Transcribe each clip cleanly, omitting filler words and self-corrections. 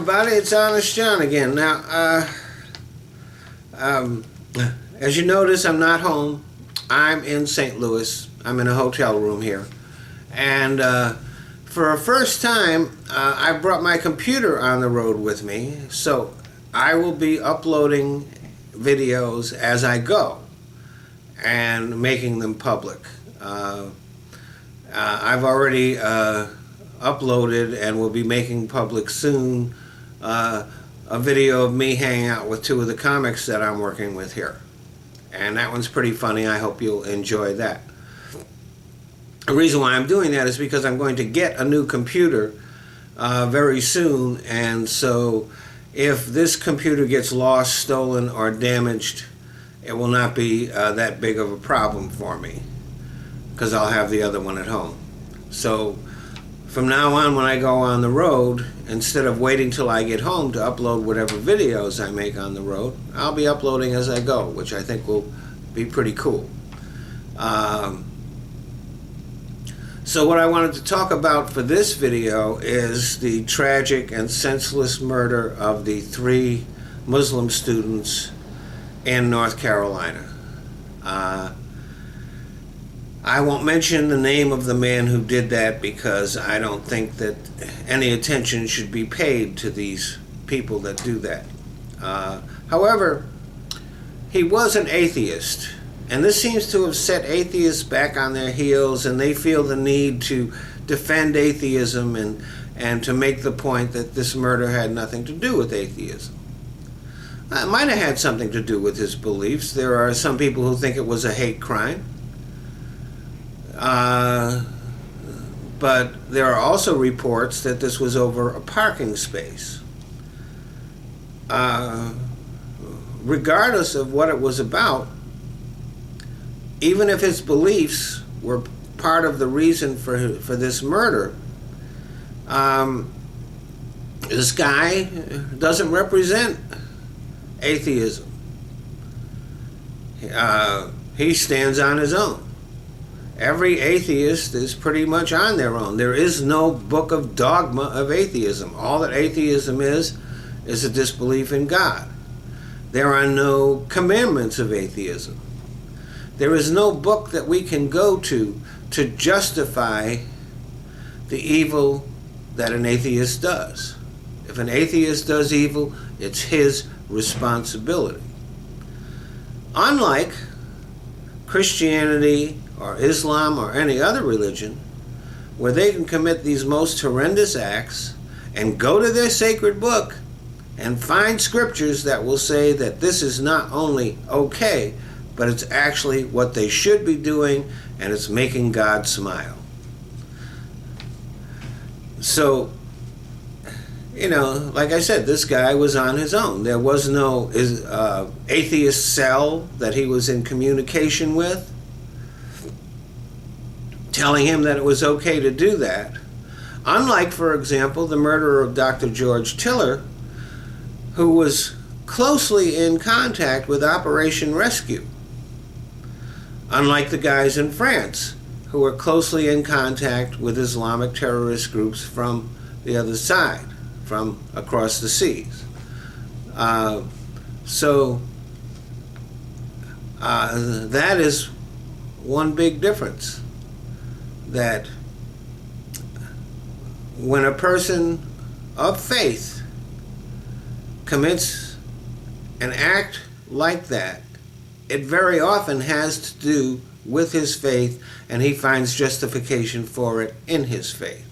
everybody, it's Honest John again. Now, as you notice, I'm not home. I'm in St. Louis. I'm in a hotel room here. And for a first time, I brought my computer on the road with me, so I will be uploading videos as I go and making them public. I've already uploaded and will be making public soon a video of me hanging out with two of the comics that I'm working with here. And that one's pretty funny. I hope you'll enjoy that. The reason why I'm doing that is because I'm going to get a new computer very soon, and so if this computer gets lost, stolen, or damaged, it will not be that big of a problem for me, because I'll have the other one at home. So from now on, when I go on the road, instead of waiting till I get home to upload whatever videos I make on the road, I'll be uploading as I go, which I think will be pretty cool. So what I wanted to talk about for this video is the tragic and senseless murder of the 3 Muslim students in North Carolina. I won't mention the name of the man who did that because I don't think that any attention should be paid to these people that do that. However, he was an atheist, and this seems to have set atheists back on their heels, and they feel the need to defend atheism and to make the point that this murder had nothing to do with atheism. It might have had something to do with his beliefs. There are some people who think it was a hate crime. But there are also reports that this was over a parking space. Regardless of what it was about, even if his beliefs were part of the reason for this murder, this guy doesn't represent atheism. He stands on his own. Every atheist is pretty much on their own. There is no book of dogma of atheism. All that atheism is a disbelief in God. There are no commandments of atheism. There is no book that we can go to justify the evil that an atheist does. If an atheist does evil, it's his responsibility. Unlike Christianity or Islam or any other religion, where they can commit these most horrendous acts and go to their sacred book and find scriptures that will say that this is not only okay, but it's actually what they should be doing, and it's making God smile. So, like I said, this guy was on his own. There was no atheist cell that he was in communication with, telling him that it was okay to do that. Unlike, for example, the murderer of Dr. George Tiller, who was closely in contact with Operation Rescue. Unlike the guys in France, who were closely in contact with Islamic terrorist groups from the other side, from across the seas. So that is one big difference. That when a person of faith commits an act like that, it very often has to do with his faith, and he finds justification for it in his faith.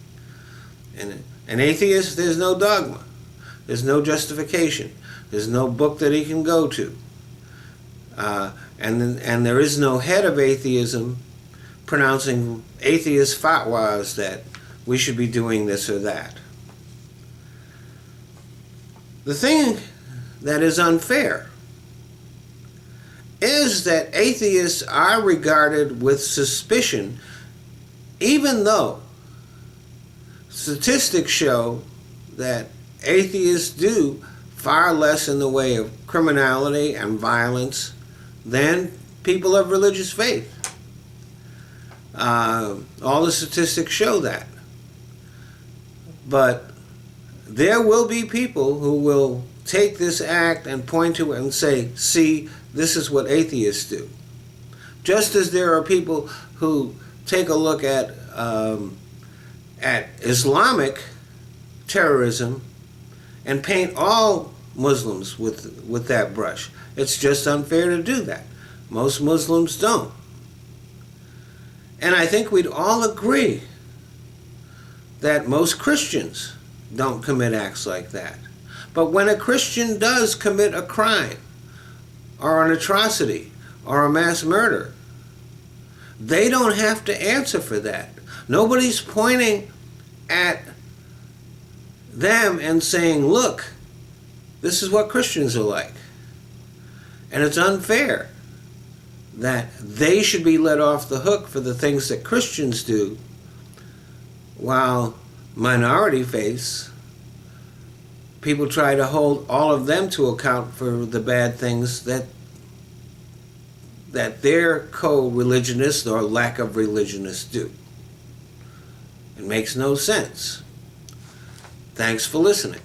And an atheist, there's no dogma. There's no justification. There's no book that he can go to. And there is no head of atheism pronouncing atheist fatwas that we should be doing this or that. The thing that is unfair is that atheists are regarded with suspicion, even though statistics show that atheists do far less in the way of criminality and violence than people of religious faith. All the statistics show that. But there will be people who will take this act and point to it and say, see, this is what atheists do. Just as there are people who take a look at Islamic terrorism and paint all Muslims with that brush. It's just unfair to do that. Most Muslims don't. And I think we'd all agree that most Christians don't commit acts like that. But when a Christian does commit a crime, or an atrocity, or a mass murder, they don't have to answer for that. Nobody's pointing at them and saying, look, this is what Christians are like. And it's unfair that they should be let off the hook for the things that Christians do, while minority faiths, people try to hold all of them to account for the bad things that their co-religionists or lack of religionists do. It makes no sense. Thanks for listening.